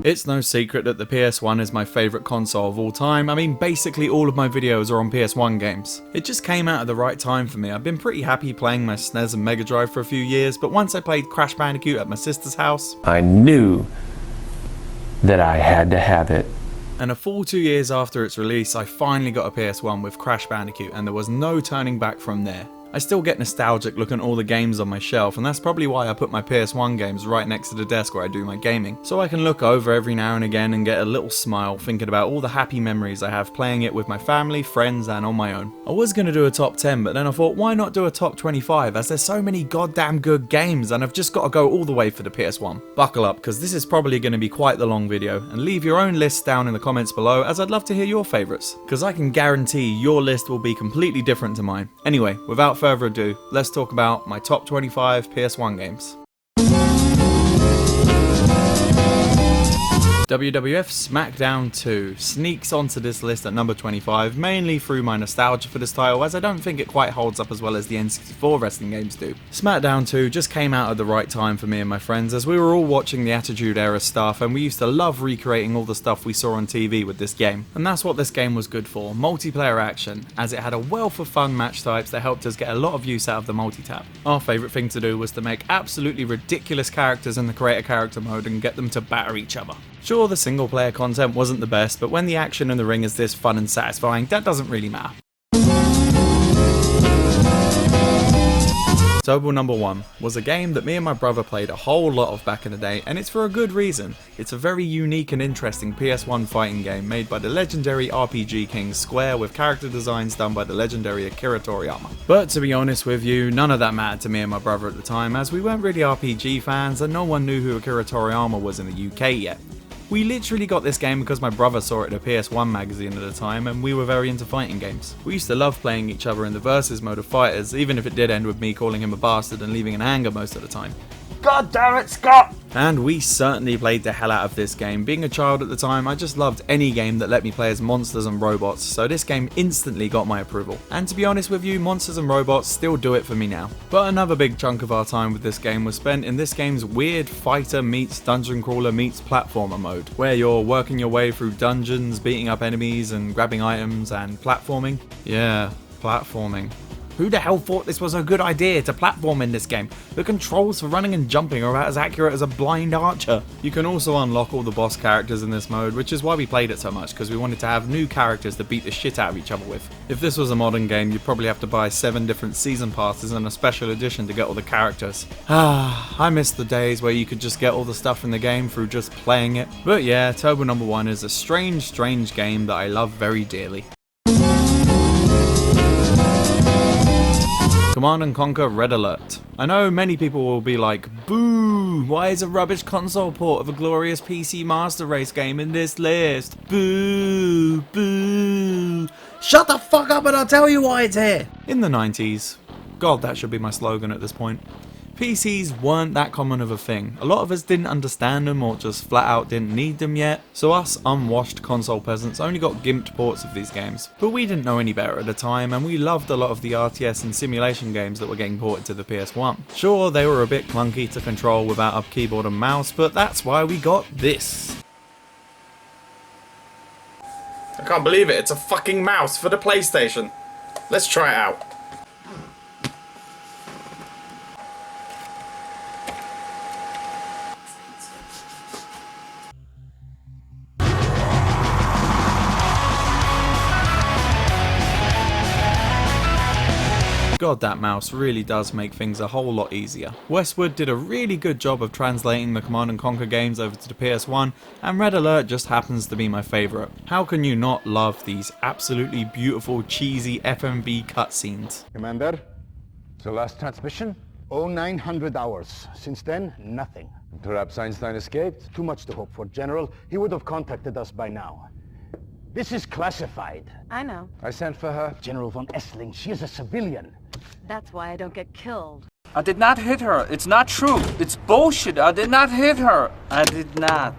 It's no secret that the PS1 is my favourite console of all time. I mean, basically all of my videos are on PS1 games. It just came out at the right time for me. I've been pretty happy playing my SNES and Mega Drive for a few years, but once I played Crash Bandicoot at my sister's house, I knew that I had to have it. And a full 2 years after its release, I finally got a PS1 with Crash Bandicoot, and there was no turning back from there. I still get nostalgic looking at all the games on my shelf, and that's probably why I put my PS1 games right next to the desk where I do my gaming, so I can look over every now and again and get a little smile thinking about all the happy memories I have playing it with my family, friends, and on my own. I was going to do a top 10, but then I thought, why not do a top 25, as there's so many goddamn good games, and I've just got to go all the way for the PS1. Buckle up, because this is probably going to be quite the long video, and leave your own lists down in the comments below, as I'd love to hear your favourites, because I can guarantee your list will be completely different to mine. Anyway, without further ado, let's talk about my top 25 PS1 games. WWF SmackDown 2 sneaks onto this list at number 25, mainly through my nostalgia for this title, as I don't think it quite holds up as well as the N64 wrestling games do. SmackDown 2 just came out at the right time for me and my friends, as we were all watching the Attitude Era stuff, and we used to love recreating all the stuff we saw on TV with this game. And that's what this game was good for, multiplayer action, as it had a wealth of fun match types that helped us get a lot of use out of the multi-tap. Our favourite thing to do was to make absolutely ridiculous characters in the create a character mode and get them to batter each other. Sure, the single player content wasn't the best, but when the action in the ring is this fun and satisfying, that doesn't really matter. Tobal number 1 was a game that me and my brother played a whole lot of back in the day, and it's for a good reason. It's a very unique and interesting PS1 fighting game made by the legendary RPG king Square, with character designs done by the legendary Akira Toriyama. But to be honest with you, none of that mattered to me and my brother at the time, as we weren't really RPG fans and no one knew who Akira Toriyama was in the UK yet. We literally got this game because my brother saw it at a PS1 magazine at the time, and we were very into fighting games. We used to love playing each other in the versus mode of fighters, even if it did end with me calling him a bastard and leaving in anger most of the time. God damn it, Scott! And we certainly played the hell out of this game. Being a child at the time, I just loved any game that let me play as monsters and robots, so this game instantly got my approval. And to be honest with you, monsters and robots still do it for me now. But another big chunk of our time with this game was spent in this game's weird fighter meets dungeon crawler meets platformer mode, where you're working your way through dungeons, beating up enemies and grabbing items and platforming. Yeah, platforming. Who the hell thought this was a good idea to platform in this game? The controls for running and jumping are about as accurate as a blind archer. You can also unlock all the boss characters in this mode, which is why we played it so much, because we wanted to have new characters to beat the shit out of each other with. If this was a modern game, you'd probably have to buy 7 different season passes and a special edition to get all the characters. I miss the days where you could just get all the stuff in the game through just playing it. But yeah, Tobal number 1 is a strange game that I love very dearly. Command & Conquer Red Alert. I know many people will be like, boo, why is a rubbish console port of a glorious PC Master Race game in this list? Boo, boo. Shut the fuck up and I'll tell you why it's here. In the 90s, God, that should be my slogan at this point, PCs weren't that common of a thing. A lot of us didn't understand them or just flat out didn't need them yet, so us unwashed console peasants only got gimped ports of these games. But we didn't know any better at the time, and we loved a lot of the RTS and simulation games that were getting ported to the PS1. Sure, they were a bit clunky to control without a keyboard and mouse, but that's why we got this. I can't believe it, it's a fucking mouse for the PlayStation. Let's try it out. God, that mouse really does make things a whole lot easier. Westwood did a really good job of translating the Command & Conquer games over to the PS1, and Red Alert just happens to be my favourite. How can you not love these absolutely beautiful, cheesy FMV cutscenes? Commander, the last transmission? 0900 hours. Since then, nothing. Perhaps Einstein escaped? Too much to hope for, General. He would have contacted us by now. This is classified. I know. I sent for her. General von Essling, she is a civilian. That's why I don't get killed. I did not hit her. It's not true. It's bullshit. I did not hit her. I did not.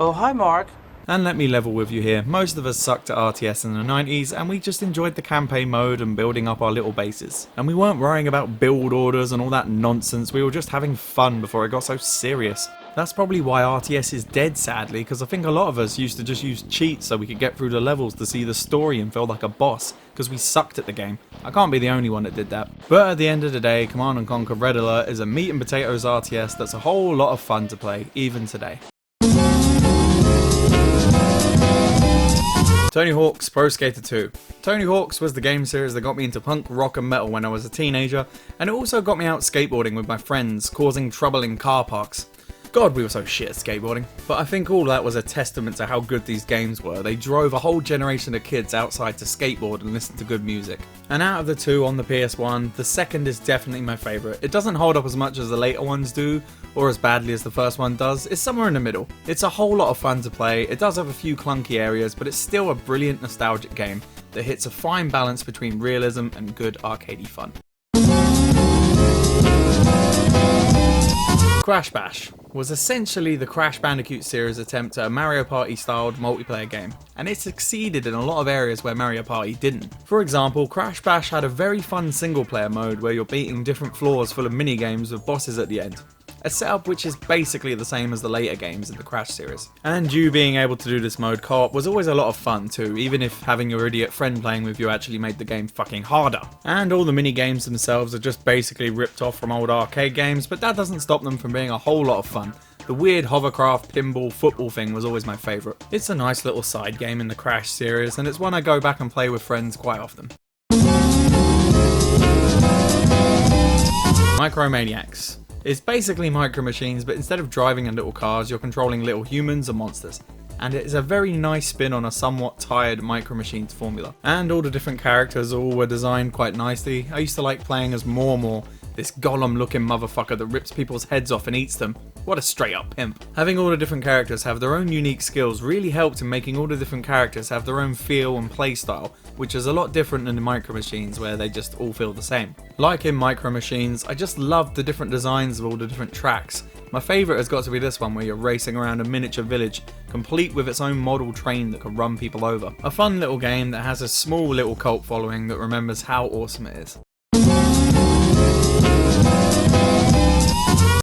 Oh, hi, Mark. And let me level with you here, most of us sucked at RTS in the 90s, and we just enjoyed the campaign mode and building up our little bases. And we weren't worrying about build orders and all that nonsense, we were just having fun before it got so serious. That's probably why RTS is dead, sadly, because I think a lot of us used to just use cheats so we could get through the levels to see the story and feel like a boss, because we sucked at the game. I can't be the only one that did that. But at the end of the day, Command & Conquer Red Alert is a meat and potatoes RTS that's a whole lot of fun to play, even today. Tony Hawk's Pro Skater 2. Tony Hawk's was the game series that got me into punk, rock and metal when I was a teenager, and it also got me out skateboarding with my friends, causing trouble in car parks. God, we were so shit at skateboarding. But I think all that was a testament to how good these games were. They drove a whole generation of kids outside to skateboard and listen to good music. And out of the two on the PS1, the second is definitely my favourite. It doesn't hold up as much as the later ones do, or as badly as the first one does. It's somewhere in the middle. It's a whole lot of fun to play. It does have a few clunky areas, but it's still a brilliant nostalgic game that hits a fine balance between realism and good arcadey fun. Crash Bash was essentially the Crash Bandicoot series attempt at a Mario Party styled multiplayer game, and it succeeded in a lot of areas where Mario Party didn't. For example, Crash Bash had a very fun single player mode where you're beating different floors full of mini-games with bosses at the end. A setup which is basically the same as the later games in the Crash series. And you being able to do this mode co-op was always a lot of fun too, even if having your idiot friend playing with you actually made the game fucking harder. And all the mini games themselves are just basically ripped off from old arcade games, but that doesn't stop them from being a whole lot of fun. The weird hovercraft, pinball, football thing was always my favourite. It's a nice little side game in the Crash series, and it's one I go back and play with friends quite often. Micromaniacs. It's basically Micro Machines, but instead of driving in little cars, you're controlling little humans and monsters. And it is a very nice spin on a somewhat tired Micro Machines formula. And all the different characters all were designed quite nicely. I used to like playing as Mormor, this golem looking motherfucker that rips people's heads off and eats them. What a straight up pimp. Having all the different characters have their own unique skills really helped in making all the different characters have their own feel and play style, which is a lot different than the Micro Machines where they just all feel the same. Like in Micro Machines, I just loved the different designs of all the different tracks. My favourite has got to be this one where you're racing around a miniature village, complete with its own model train that can run people over. A fun little game that has a small little cult following that remembers how awesome it is.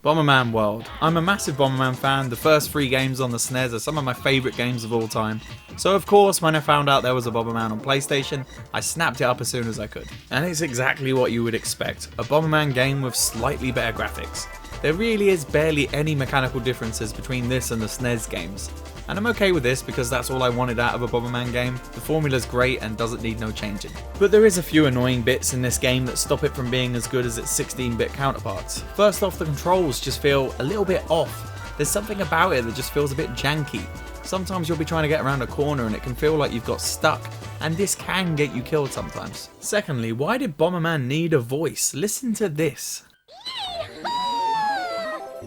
Bomberman World. I'm a massive Bomberman fan. The first 3 games on the SNES are some of my favourite games of all time. So of course, when I found out there was a Bomberman on PlayStation, I snapped it up as soon as I could. And it's exactly what you would expect. A Bomberman game with slightly better graphics. There really is barely any mechanical differences between this and the SNES games. And I'm okay with this because that's all I wanted out of a Bomberman game. The formula's great and doesn't need no changing. But there is a few annoying bits in this game that stop it from being as good as its 16-bit counterparts. First off, the controls just feel a little bit off. There's something about it that just feels a bit janky. Sometimes you'll be trying to get around a corner and it can feel like you've got stuck, and this can get you killed sometimes. Secondly, why did Bomberman need a voice? Listen to this.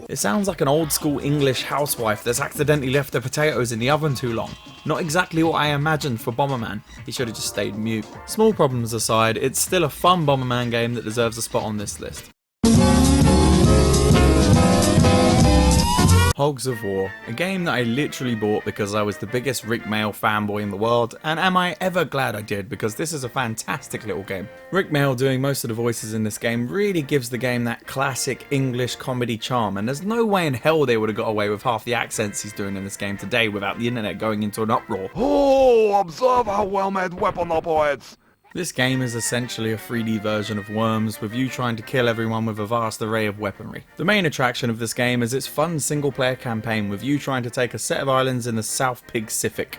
It sounds like an old school English housewife that's accidentally left her potatoes in the oven too long. Not exactly what I imagined for Bomberman. He should have just stayed mute. Small problems aside, it's still a fun Bomberman game that deserves a spot on this list. Hogs of War, a game that I literally bought because I was the biggest Rik Mayall fanboy in the world, and am I ever glad I did, because this is a fantastic little game. Rik Mayall doing most of the voices in this game really gives the game that classic English comedy charm, and there's no way in hell they would have got away with half the accents he's doing in this game today without the internet going into an uproar. Oh, observe how well-made weapon operates! This game is essentially a 3D version of Worms, with you trying to kill everyone with a vast array of weaponry. The main attraction of this game is its fun single-player campaign, with you trying to take a set of islands in the South Pacific.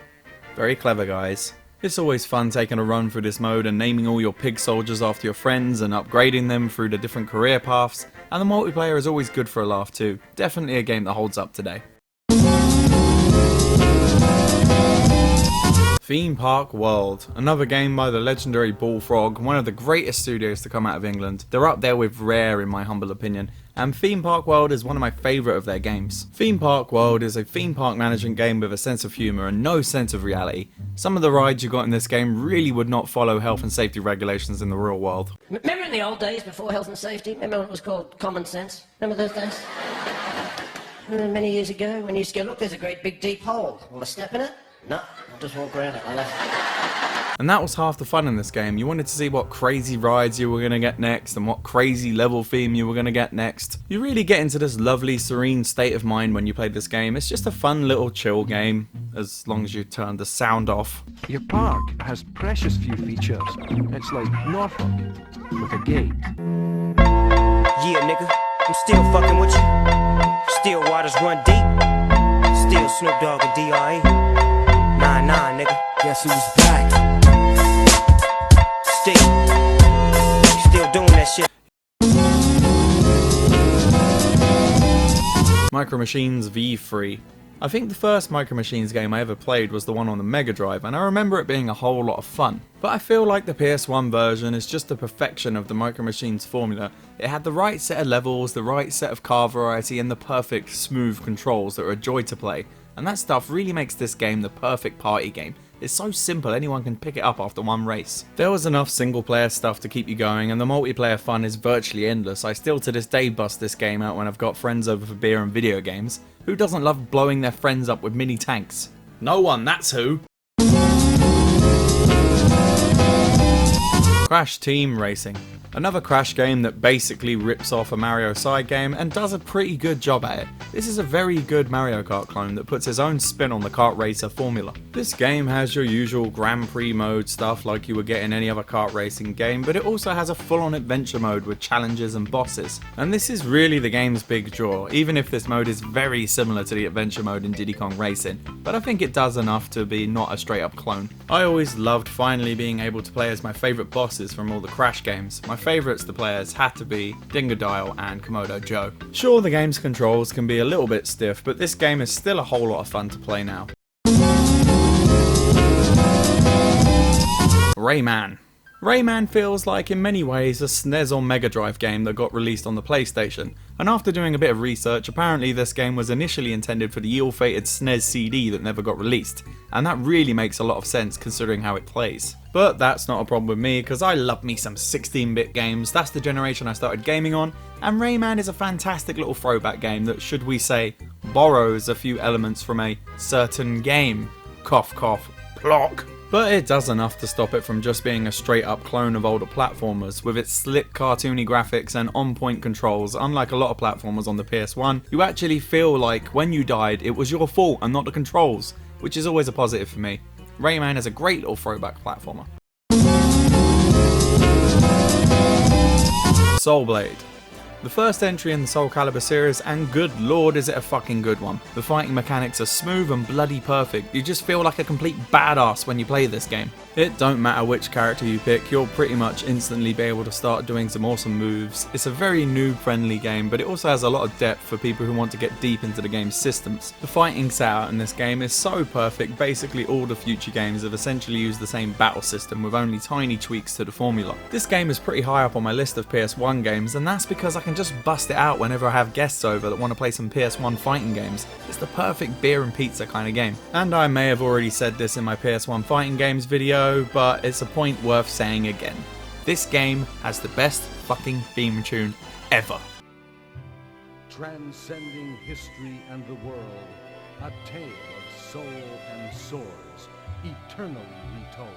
Very clever, guys. It's always fun taking a run through this mode and naming all your pig soldiers after your friends and upgrading them through the different career paths, and the multiplayer is always good for a laugh too. Definitely a game that holds up today. Theme Park World, another game by the legendary Bullfrog, one of the greatest studios to come out of England. They're up there with Rare in my humble opinion, and Theme Park World is one of my favourite of their games. Theme Park World is a theme park management game with a sense of humour and no sense of reality. Some of the rides you got in this game really would not follow health and safety regulations in the real world. Remember in the old days before health and safety? Remember when it was called common sense? Remember those days? Many years ago when you used to go, look, there's a great big deep hole. Want to step in it? No, I'll just walk around it. I left. And that was half the fun in this game. You wanted to see what crazy rides you were going to get next and what crazy level theme you were going to get next. You really get into this lovely, serene state of mind when you play this game. It's just a fun little chill game, as long as you turn the sound off. Your park has precious few features. It's like Norfolk with a gate. Yeah, nigga, I'm still fucking with you. Still waters run deep. Still Snoop Dogg and D.R.E. Nah, nigga. Guess who's back? Still doing that shit. Micro Machines V3. I think the first Micro Machines game I ever played was the one on the Mega Drive, and I remember it being a whole lot of fun. But I feel like the PS1 version is just the perfection of the Micro Machines formula. It had the right set of levels, the right set of car variety, and the perfect smooth controls that are a joy to play. And that stuff really makes this game the perfect party game. It's so simple, anyone can pick it up after one race. There was enough single player stuff to keep you going, and the multiplayer fun is virtually endless. I still to this day bust this game out when I've got friends over for beer and video games. Who doesn't love blowing their friends up with mini tanks? No one, that's who! Crash Team Racing. Another Crash game that basically rips off a Mario side game and does a pretty good job at it. This is a very good Mario Kart clone that puts his own spin on the kart racer formula. This game has your usual Grand Prix mode stuff like you would get in any other kart racing game, but it also has a full-on adventure mode with challenges and bosses. And this is really the game's big draw, even if this mode is very similar to the adventure mode in Diddy Kong Racing, but I think it does enough to be not a straight up clone. I always loved finally being able to play as my favourite bosses from all the Crash games. My favourites to play as had to be Dingodile and Komodo Joe. Sure, the game's controls can be a little bit stiff, but this game is still a whole lot of fun to play now. Rayman. Rayman feels like in many ways a SNES or Mega Drive game that got released on the PlayStation, and after doing a bit of research, apparently this game was initially intended for the ill-fated SNES CD that never got released, and that really makes a lot of sense considering how it plays. But that's not a problem with me, because I love me some 16-bit games, that's the generation I started gaming on, and Rayman is a fantastic little throwback game that, should we say, borrows a few elements from a certain game. Cough cough, plock. But it does enough to stop it from just being a straight up clone of older platformers. With its slick cartoony graphics and on point controls, unlike a lot of platformers on the PS1, you actually feel like when you died it was your fault and not the controls, which is always a positive for me. Rayman is a great little throwback platformer. Soul Blade. The first entry in the Soul Calibur series, and good lord is it a fucking good one. The fighting mechanics are smooth and bloody perfect, you just feel like a complete badass when you play this game. It don't matter which character you pick, you'll pretty much instantly be able to start doing some awesome moves. It's a very noob friendly game, but it also has a lot of depth for people who want to get deep into the game's systems. The fighting setup in this game is so perfect, basically all the future games have essentially used the same battle system with only tiny tweaks to the formula. This game is pretty high up on my list of PS1 games, and that's because I can just bust it out whenever I have guests over that want to play some PS1 fighting games. It's the perfect beer and pizza kind of game. And I may have already said this in my PS1 fighting games video, but it's a point worth saying again. This game has the best fucking theme tune ever. Transcending history and the world, a tale of soul and swords, eternally retold.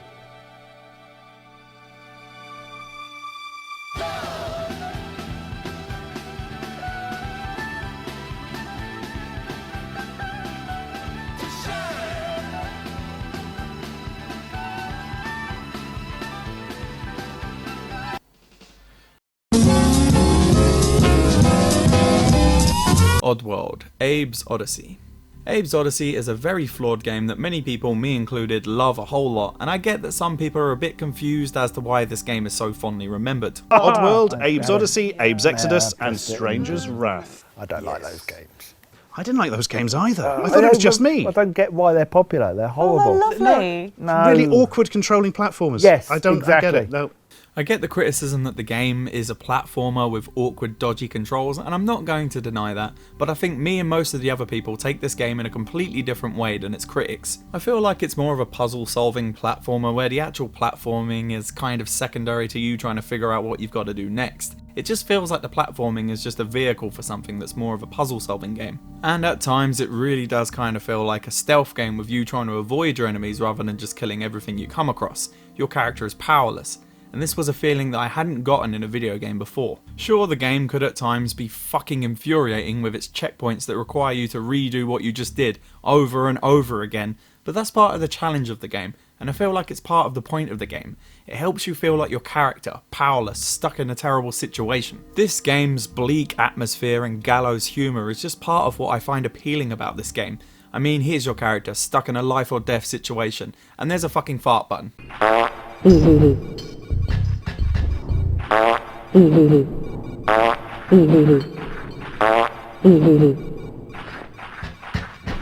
Oddworld, Abe's Odyssey. Abe's Odyssey is a very flawed game that many people, me included, love a whole lot, and I get that some people are a bit confused as to why this game is so fondly remembered. Oddworld, Abe's Odyssey, Abe's Exodus, and Stranger's Wrath. I don't like those games. I didn't like those games either. I thought it was just me. I don't get why they're popular. They're horrible. Oh, they're lovely. No. Really awkward controlling platformers. Yes, I don't exactly. I get it. No. I get the criticism that the game is a platformer with awkward, dodgy controls, and I'm not going to deny that, but I think me and most of the other people take this game in a completely different way than its critics. I feel like it's more of a puzzle-solving platformer where the actual platforming is kind of secondary to you trying to figure out what you've got to do next. It just feels like the platforming is just a vehicle for something that's more of a puzzle-solving game. And at times it really does kind of feel like a stealth game with you trying to avoid your enemies rather than just killing everything you come across. your character is powerless, and this was a feeling that I hadn't gotten in a video game before. Sure, the game could at times be fucking infuriating with its checkpoints that require you to redo what you just did over and over again, but that's part of the challenge of the game, and I feel like it's part of the point of the game. It helps you feel like your character, powerless, stuck in a terrible situation. This game's bleak atmosphere and gallows humour is just part of what I find appealing about this game. I mean, here's your character stuck in a life or death situation, and there's a fucking fart button.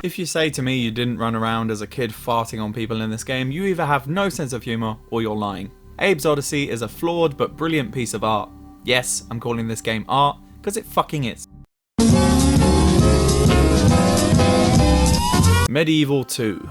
If you say to me you didn't run around as a kid farting on people in this game, you either have no sense of humour or you're lying. Abe's Oddysee is a flawed but brilliant piece of art. Yes, I'm calling this game art, because it fucking is. Medieval 2.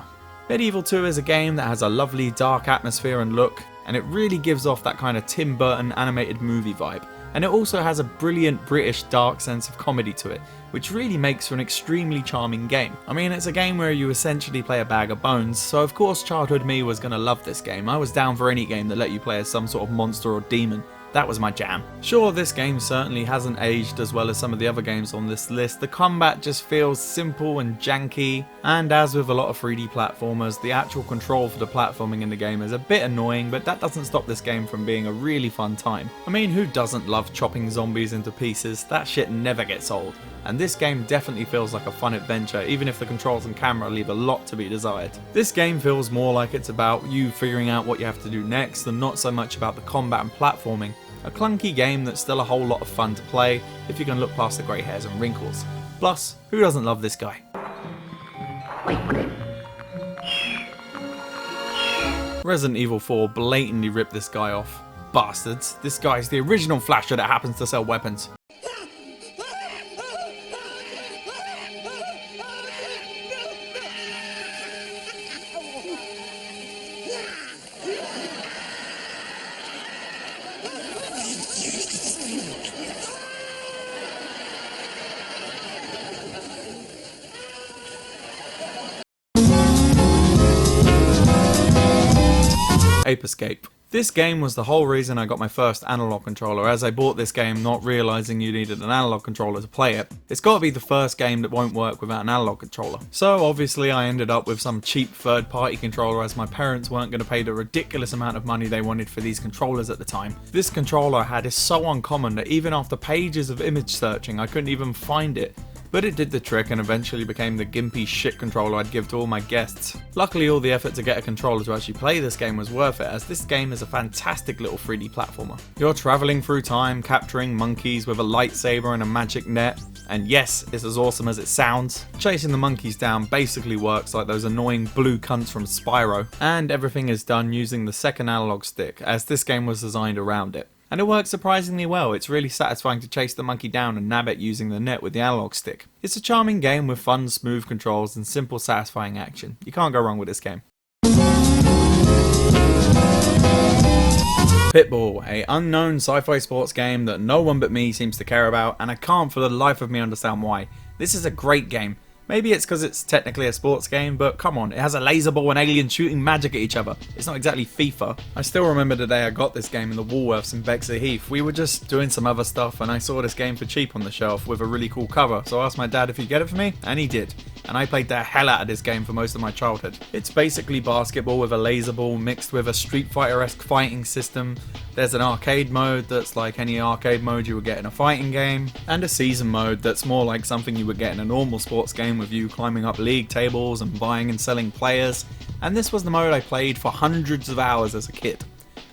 Medieval 2 is a game that has a lovely dark atmosphere and look, and it really gives off that kind of Tim Burton animated movie vibe. And it also has a brilliant British dark sense of comedy to it, which really makes for an extremely charming game. I mean, it's a game where you essentially play a bag of bones, so of course childhood me was gonna love this game. I was down for any game that let you play as some sort of monster or demon. That was my jam. Sure, this game certainly hasn't aged as well as some of the other games on this list. The combat just feels simple and janky, and as with a lot of 3D platformers, the actual control for the platforming in the game is a bit annoying, but that doesn't stop this game from being a really fun time. I mean, who doesn't love chopping zombies into pieces? That shit never gets old. And this game definitely feels like a fun adventure, even if the controls and camera leave a lot to be desired. This game feels more like it's about you figuring out what you have to do next, and not so much about the combat and platforming. A clunky game that's still a whole lot of fun to play, if you can look past the grey hairs and wrinkles. Plus, who doesn't love this guy? Resident Evil 4 blatantly ripped this guy off. Bastards, this guy's the original Flasher that happens to sell weapons. Ape Escape. This game was the whole reason I got my first analog controller, as I bought this game not realising you needed an analog controller to play it. It's got to be the first game that won't work without an analog controller. So obviously I ended up with some cheap third-party controller, as my parents weren't going to pay the ridiculous amount of money they wanted for these controllers at the time. This controller I had is so uncommon that even after pages of image searching I couldn't even find it. But it did the trick and eventually became the gimpy shit controller I'd give to all my guests. Luckily, all the effort to get a controller to actually play this game was worth it, as this game is a fantastic little 3D platformer. You're travelling through time, capturing monkeys with a lightsaber and a magic net, and yes, it's as awesome as it sounds. Chasing the monkeys down basically works like those annoying blue cunts from Spyro, and everything is done using the second analog stick, as this game was designed around it. And it works surprisingly well. It's really satisfying to chase the monkey down and nab it using the net with the analog stick. It's a charming game with fun, smooth controls and simple, satisfying action. You can't go wrong with this game. Pitbull, a unknown sci-fi sports game that no one but me seems to care about, and I can't for the life of me understand why. This is a great game. Maybe it's because it's technically a sports game, but come on, it has a laser ball and aliens shooting magic at each other. It's not exactly FIFA. I still remember the day I got this game in the Woolworths in Bexley Heath. We were just doing some other stuff and I saw this game for cheap on the shelf with a really cool cover, so I asked my dad if he'd get it for me, and he did. And I played the hell out of this game for most of my childhood. It's basically basketball with a laser ball mixed with a Street Fighter-esque fighting system. There's an arcade mode that's like any arcade mode you would get in a fighting game, and a season mode that's more like something you would get in a normal sports game with you climbing up league tables and buying and selling players, and this was the mode I played for hundreds of hours as a kid.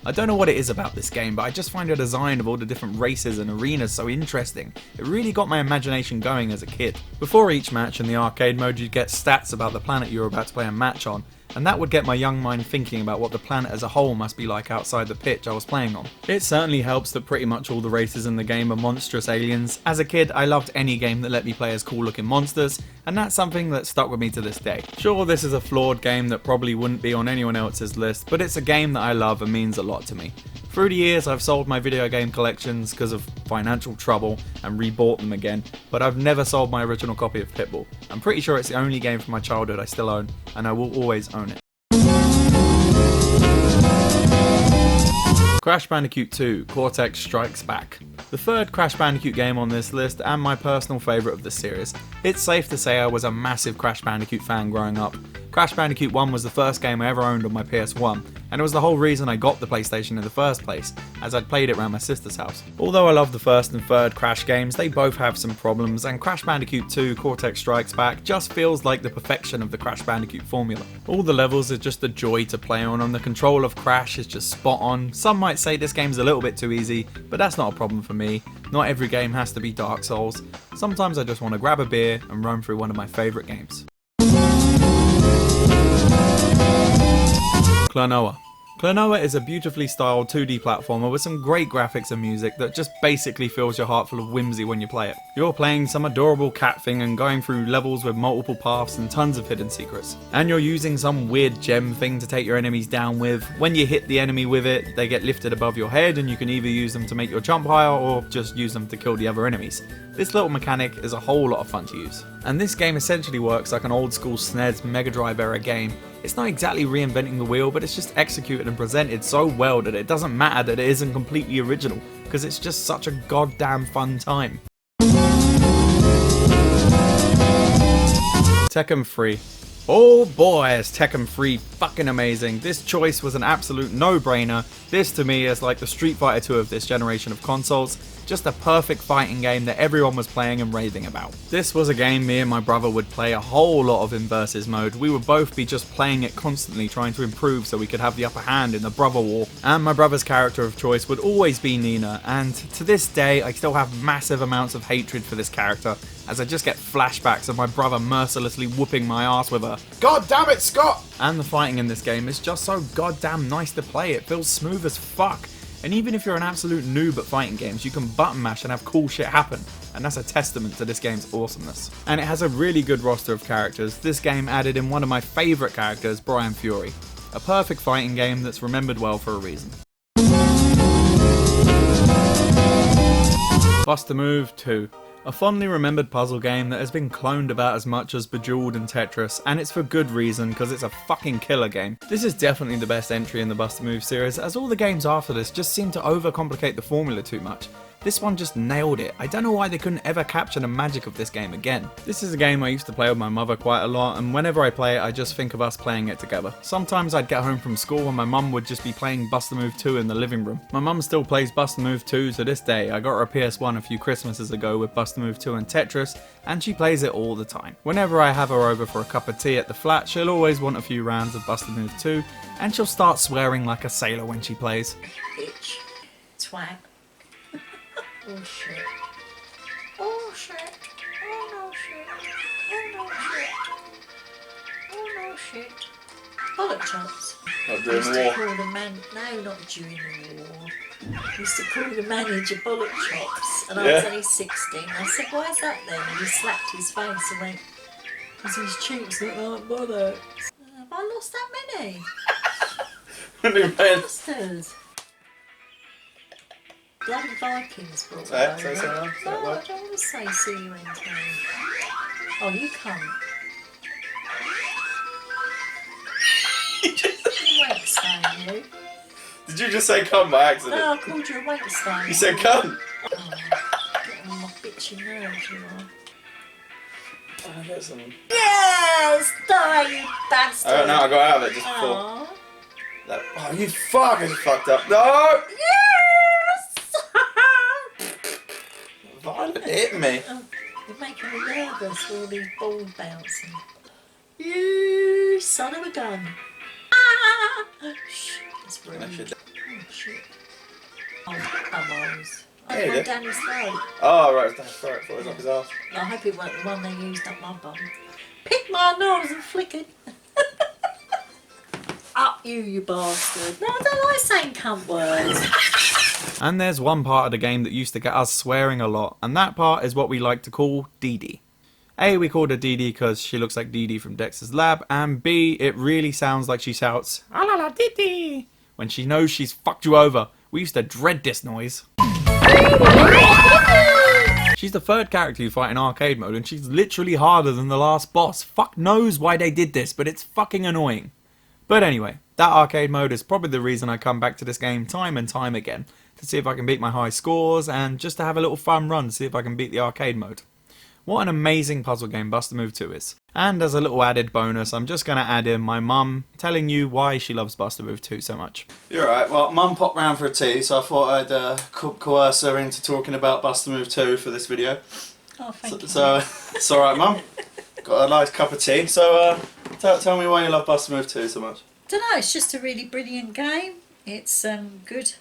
I don't know what it is about this game, but I just find the design of all the different races and arenas so interesting. It really got my imagination going as a kid. Before each match in the arcade mode, you'd get stats about the planet you were about to play a match on, and that would get my young mind thinking about what the planet as a whole must be like outside the pitch I was playing on. It certainly helps that pretty much all the races in the game are monstrous aliens. As a kid, I loved any game that let me play as cool looking monsters, and that's something that stuck with me to this day. Sure, this is a flawed game that probably wouldn't be on anyone else's list, but it's a game that I love and means a lot to me. Through the years, I've sold my video game collections because of financial trouble and rebought them again, but I've never sold my original copy of Pitbull. I'm pretty sure it's the only game from my childhood I still own, and I will always own it. Crash Bandicoot 2: Cortex Strikes Back. The third Crash Bandicoot game on this list and my personal favourite of the series. It's safe to say I was a massive Crash Bandicoot fan growing up. Crash Bandicoot 1 was the first game I ever owned on my PS1, and it was the whole reason I got the PlayStation in the first place, as I'd played it around my sister's house. Although I love the first and third Crash games, they both have some problems, and Crash Bandicoot 2: Cortex Strikes Back just feels like the perfection of the Crash Bandicoot formula. All the levels are just a joy to play on, and the control of Crash is just spot on. Some might say this game's a little bit too easy, but that's not a problem for me. Not every game has to be Dark Souls. Sometimes I just want to grab a beer and run through one of my favourite games. Klonoa. Klonoa is a beautifully styled 2D platformer with some great graphics and music that just basically fills your heart full of whimsy when you play it. You're playing some adorable cat thing and going through levels with multiple paths and tons of hidden secrets. And you're using some weird gem thing to take your enemies down with. When you hit the enemy with it, they get lifted above your head and you can either use them to make your jump higher or just use them to kill the other enemies. This little mechanic is a whole lot of fun to use. And this game essentially works like an old school SNES Mega Drive era game. It's not exactly reinventing the wheel, but it's just executed and presented so well that it doesn't matter that it isn't completely original, because it's just such a goddamn fun time. Tekken 3. Oh boy, is Tekken 3 fucking amazing. This choice was an absolute no-brainer. This to me is like the Street Fighter 2 of this generation of consoles. Just a perfect fighting game that everyone was playing and raving about. This was a game me and my brother would play a whole lot of in versus mode. We would both be just playing it constantly, trying to improve so we could have the upper hand in the brother war. And my brother's character of choice would always be Nina, and to this day I still have massive amounts of hatred for this character, as I just get flashbacks of my brother mercilessly whooping my ass with her. God damn it, Scott! And the fighting in this game is just so goddamn nice to play. It feels smooth as fuck. And even if you're an absolute noob at fighting games, you can button mash and have cool shit happen. And that's a testament to this game's awesomeness. And it has a really good roster of characters. This game added in one of my favourite characters, Brian Fury. A perfect fighting game that's remembered well for a reason. Bust-a-Move 2. A fondly remembered puzzle game that has been cloned about as much as Bejeweled and Tetris, and it's for good reason, because it's a fucking killer game. This is definitely the best entry in the Bust-a-Move series, as all the games after this just seem to overcomplicate the formula too much. This one just nailed it. I don't know why they couldn't ever capture the magic of this game again. This is a game I used to play with my mother quite a lot, and whenever I play it I just think of us playing it together. Sometimes I'd get home from school and my mum would just be playing Bust-a-Move 2 in the living room. My mum still plays Bust-a-Move 2 to this day. I got her a PS1 a few Christmases ago with Bust-a-Move 2 and Tetris, and she plays it all the time. Whenever I have her over for a cup of tea at the flat, she'll always want a few rounds of Bust-a-Move 2, and she'll start swearing like a sailor when she plays. Bitch. Twat. Oh shit. Oh shit. Oh no shit. Oh no shit. Oh no shit. Bollock chops. Not during the war. Call the man. No, not during the war. Used to call the manager bollock chops, and I was only 16. I said, "Why is that then?" And he slapped his face and went, "Because his cheeks look like bollocks." Have I lost that many? Bastards. Bloody Vikings brought that over. No, I don't want to say see you in town. Oh, you come. Wank stain, you. Did you just say come by accident? No, I called you a wank stain. You said come. Oh, getting on my bitchy nerves, you are. Oh, I got some. Yes! Die, you bastard! Alright, now I got out of it just before. That, oh, you fucking fucked up. No! Violet hit me. Oh, you're making me nervous with all these balls bouncing. You son of a gun. Ah! Shh, it's rude. Oh, shit. Oh, bubbles. I went down his throat. Oh, right, it's down his throat. I thought it was up his arse. I hope it wasn't the one they used up my bum. Pick my nose and flick it. Up you bastard. No, I don't like saying cunt words. And there's one part of the game that used to get us swearing a lot, and that part is what we like to call Dee Dee. A, we called her Dee Dee because she looks like Dee Dee from Dexter's Lab, and B, it really sounds like she shouts, "Ah la la Dee Dee," when she knows she's fucked you over. We used to dread this noise. She's the third character you fight in arcade mode, and she's literally harder than the last boss. Fuck knows why they did this, but it's fucking annoying. But anyway, that arcade mode is probably the reason I come back to this game time and time again, to see if I can beat my high scores and just to have a little fun run to see if I can beat the arcade mode. What an amazing puzzle game Bust-a-Move 2 is. And as a little added bonus, I'm just going to add in my mum telling you why she loves Bust-a-Move 2 so much. You're right, well, mum popped round for a tea, so I thought I'd coerce her into talking about Bust-a-Move 2 for this video. Oh, thank you. So it's alright, mum. Got a nice cup of tea, so tell me why you love Bust-a-Move 2 so much. Don't know, it's just a really brilliant game. It's good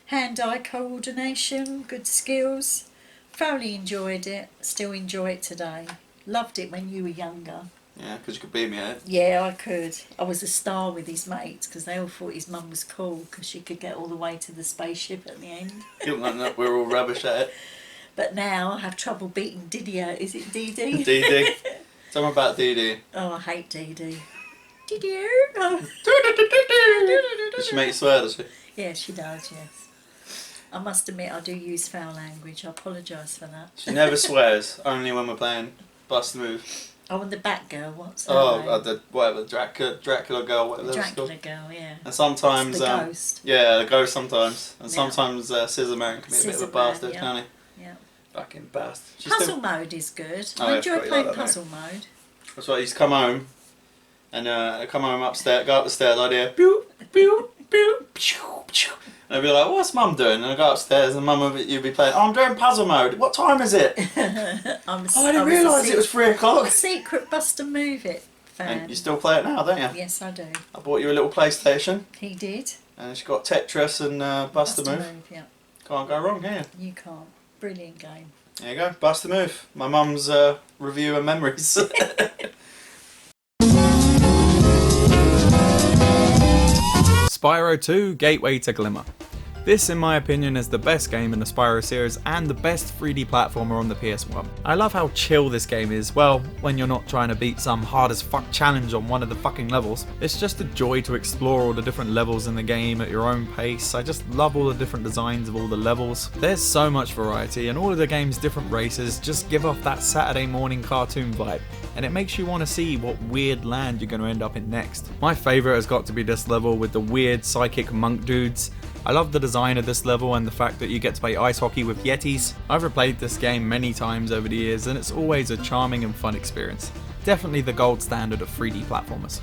hand-eye coordination, good skills. Thoroughly enjoyed it, still enjoy it today. Loved it when you were younger. Yeah, because you could beat me at it. Yeah, I could. I was a star with his mates because they all thought his mum was cool because she could get all the way to the spaceship at the end. We're all rubbish at it. But now I have trouble beating Didier. Is it Didi? Didi. Tell me about Didi. Oh, I hate Didi. Didier. Does she make you swear, does she? Yeah, she does, yes. I must admit I do use foul language. I apologise for that. She never swears, only when we're playing Bust-a-Move. Oh, and the Batgirl, what's that? Whatever, Dracula girl, whatever. The Dracula girl, yeah. And sometimes the ghost. Yeah, the ghost sometimes. And sometimes Scissorman can be a bit of a bastard, yeah. can't he? Yeah. Fucking bastard. Puzzle mode is good. Oh, I yeah, enjoy pretty playing like that, puzzle mode. That's why I used to come home and come home upstairs, go up the stairs, I'd hear pew, pew, pew, pew, pew. And I'd be like, what's mum doing? And I go upstairs and mum you'd be playing, oh, I'm doing puzzle mode. What time is it? I didn't realise it was 3 o'clock. Secret Bust-a-Move It fan. And you still play it now, don't you? Yes, I do. I bought you a little PlayStation. He did. And it's got Tetris and Bust-a-Move. Yeah. Can't go wrong here. You can't. Brilliant game. There you go, Bust-a-Move. My mum's review and memories. Spyro 2 Gateway to Glimmer. This, in my opinion, is the best game in the Spyro series and the best 3D platformer on the PS1. I love how chill this game is, well, when you're not trying to beat some hard as fuck challenge on one of the fucking levels. It's just a joy to explore all the different levels in the game at your own pace. I just love all the different designs of all the levels. There's so much variety, and all of the game's different races just give off that Saturday morning cartoon vibe, and it makes you want to see what weird land you're going to end up in next. My favourite has got to be this level with the weird psychic monk dudes. I love the design of this level and the fact that you get to play ice hockey with Yetis. I've replayed this game many times over the years and it's always a charming and fun experience. Definitely the gold standard of 3D platformers.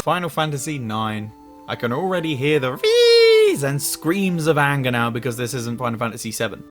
Final Fantasy IX. I can already hear the rees and screams of anger now because this isn't Final Fantasy VII.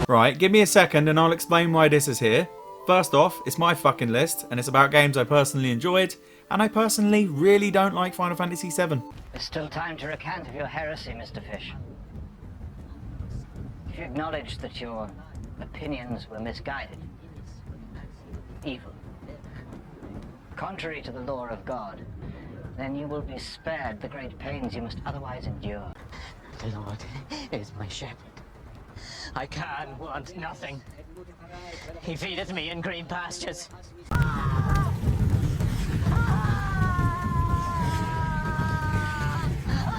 Right, give me a second and I'll explain why this is here. First off, it's my fucking list, and it's about games I personally enjoyed, and I personally really don't like Final Fantasy VII. There's still time to recant of your heresy, Mr. Fish. If you acknowledge that your opinions were misguided, evil, contrary to the law of God, then you will be spared the great pains you must otherwise endure. The Lord is my shepherd. I can want nothing. He feedeth me in green pastures.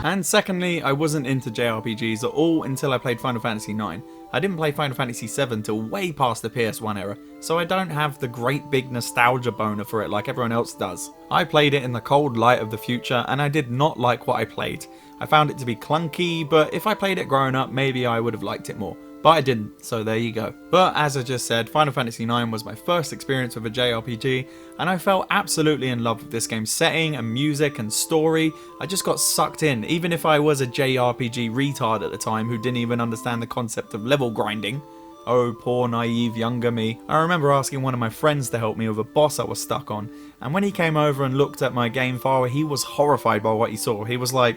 And secondly, I wasn't into JRPGs at all until I played Final Fantasy IX. I didn't play Final Fantasy VII till way past the PS1 era, so I don't have the great big nostalgia boner for it like everyone else does. I played it in the cold light of the future, and I did not like what I played. I found it to be clunky, but if I played it growing up, maybe I would have liked it more. But I didn't, so there you go. But as I just said, Final Fantasy IX was my first experience with a JRPG, and I fell absolutely in love with this game's setting and music and story. I just got sucked in, even if I was a JRPG retard at the time who didn't even understand the concept of level grinding. Oh, poor naive younger me. I remember asking one of my friends to help me with a boss I was stuck on, and when he came over and looked at my game file, he was horrified by what he saw. He was like,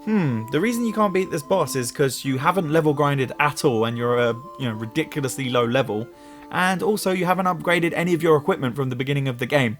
The reason you can't beat this boss is because you haven't level grinded at all and you're a ridiculously low level, and also you haven't upgraded any of your equipment from the beginning of the game.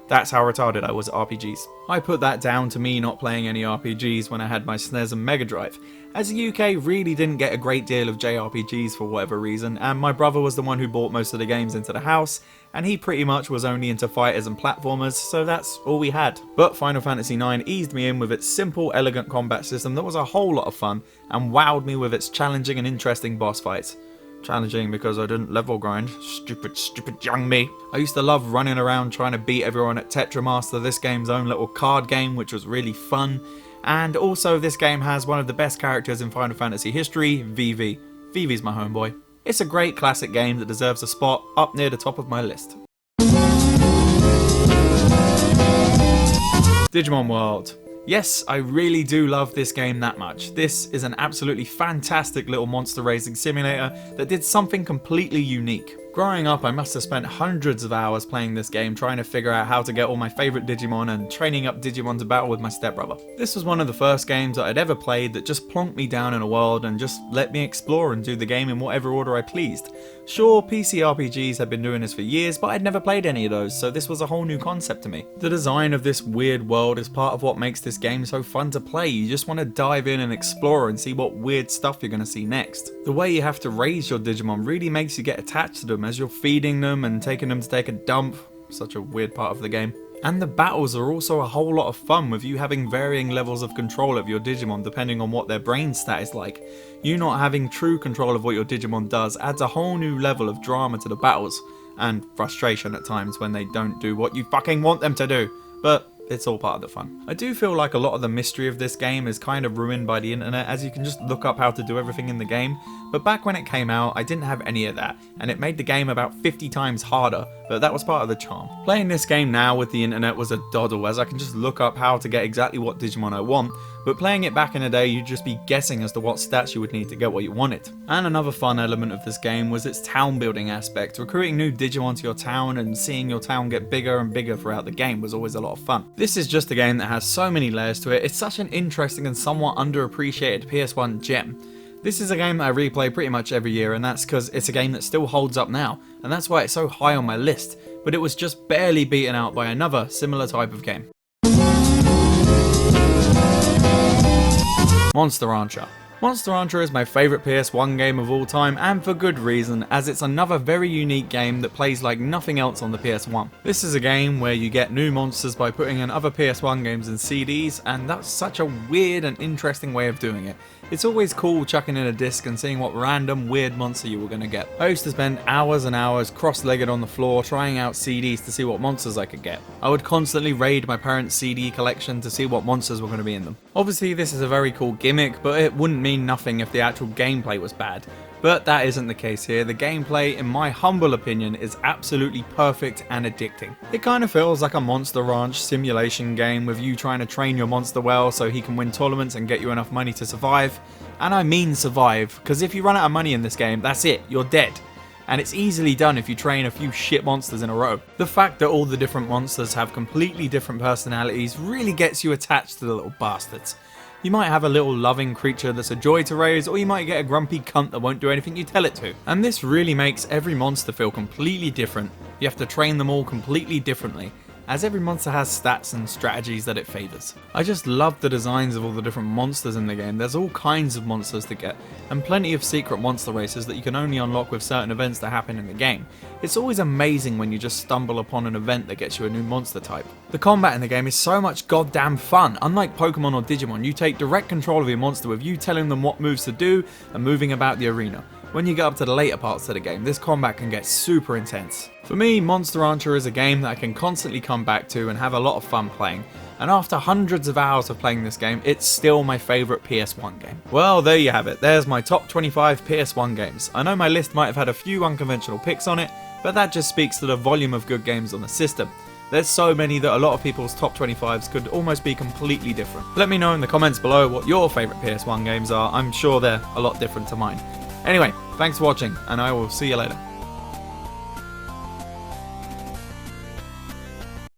That's how retarded I was at RPGs. I put that down to me not playing any RPGs when I had my SNES and Mega Drive, as the UK really didn't get a great deal of JRPGs for whatever reason, and my brother was the one who bought most of the games into the house, and he pretty much was only into fighters and platformers, so that's all we had. But Final Fantasy IX eased me in with its simple, elegant combat system that was a whole lot of fun, and wowed me with its challenging and interesting boss fights. Challenging because I didn't level grind. Stupid young me. I used to love running around trying to beat everyone at Tetramaster, this game's own little card game, which was really fun. And also this game has one of the best characters in Final Fantasy history, Vivi. Vivi's my homeboy. It's a great classic game that deserves a spot up near the top of my list. Digimon World. Yes, I really do love this game that much. This is an absolutely fantastic little monster raising simulator that did something completely unique. Growing up, I must have spent hundreds of hours playing this game trying to figure out how to get all my favourite Digimon and training up Digimon to battle with my stepbrother. This was one of the first games that I'd ever played that just plonked me down in a world and just let me explore and do the game in whatever order I pleased. Sure, PC RPGs had been doing this for years, but I'd never played any of those, so this was a whole new concept to me. The design of this weird world is part of what makes this game so fun to play. You just want to dive in and explore and see what weird stuff you're going to see next. The way you have to raise your Digimon really makes you get attached to them as you're feeding them and taking them to take a dump. Such a weird part of the game. And the battles are also a whole lot of fun, with you having varying levels of control of your Digimon depending on what their brain stat is like. You not having true control of what your Digimon does adds a whole new level of drama to the battles, and frustration at times when they don't do what you fucking want them to do. But it's all part of the fun. I do feel like a lot of the mystery of this game is kind of ruined by the internet, as you can just look up how to do everything in the game, but back when it came out I didn't have any of that, and it made the game about 50 times harder, but that was part of the charm. Playing this game now with the internet was a doddle, as I can just look up how to get exactly what Digimon I want, but playing it back in the day you'd just be guessing as to what stats you would need to get what you wanted. And another fun element of this game was its town building aspect. Recruiting new Digimon to your town and seeing your town get bigger and bigger throughout the game was always a lot of fun. This is just a game that has so many layers to it. It's such an interesting and somewhat underappreciated PS1 gem. This is a game that I replay pretty much every year, and that's because it's a game that still holds up now, and that's why it's so high on my list, but it was just barely beaten out by another similar type of game. Monster Rancher. Monster Rancher is my favourite PS1 game of all time, and for good reason, as it's another very unique game that plays like nothing else on the PS1. This is a game where you get new monsters by putting in other PS1 games and CDs, and that's such a weird and interesting way of doing it. It's always cool chucking in a disc and seeing what random weird monster you were going to get. I used to spend hours and hours cross-legged on the floor trying out CDs to see what monsters I could get. I would constantly raid my parents' CD collection to see what monsters were going to be in them. Obviously this is a very cool gimmick, but it wouldn't mean nothing if the actual gameplay was bad. But that isn't the case here. The gameplay, in my humble opinion, is absolutely perfect and addicting. It kind of feels like a Monster Ranch simulation game with you trying to train your monster well so he can win tournaments and get you enough money to survive. And I mean survive, because if you run out of money in this game, that's it, you're dead. And it's easily done if you train a few shit monsters in a row. The fact that all the different monsters have completely different personalities really gets you attached to the little bastards. You might have a little loving creature that's a joy to raise, or you might get a grumpy cunt that won't do anything you tell it to. And this really makes every monster feel completely different. You have to train them all completely differently, as every monster has stats and strategies that it favours. I just love the designs of all the different monsters in the game. There's all kinds of monsters to get, and plenty of secret monster races that you can only unlock with certain events that happen in the game. It's always amazing when you just stumble upon an event that gets you a new monster type. The combat in the game is so much goddamn fun. Unlike Pokemon or Digimon, you take direct control of your monster with you telling them what moves to do and moving about the arena. When you get up to the later parts of the game, this combat can get super intense. For me, Monster Rancher is a game that I can constantly come back to and have a lot of fun playing. And after hundreds of hours of playing this game, it's still my favourite PS1 game. Well, there you have it. There's my top 25 PS1 games. I know my list might have had a few unconventional picks on it, but that just speaks to the volume of good games on the system. There's so many that a lot of people's top 25s could almost be completely different. Let me know in the comments below what your favourite PS1 games are. I'm sure they're a lot different to mine. Anyway, thanks for watching, and I will see you later.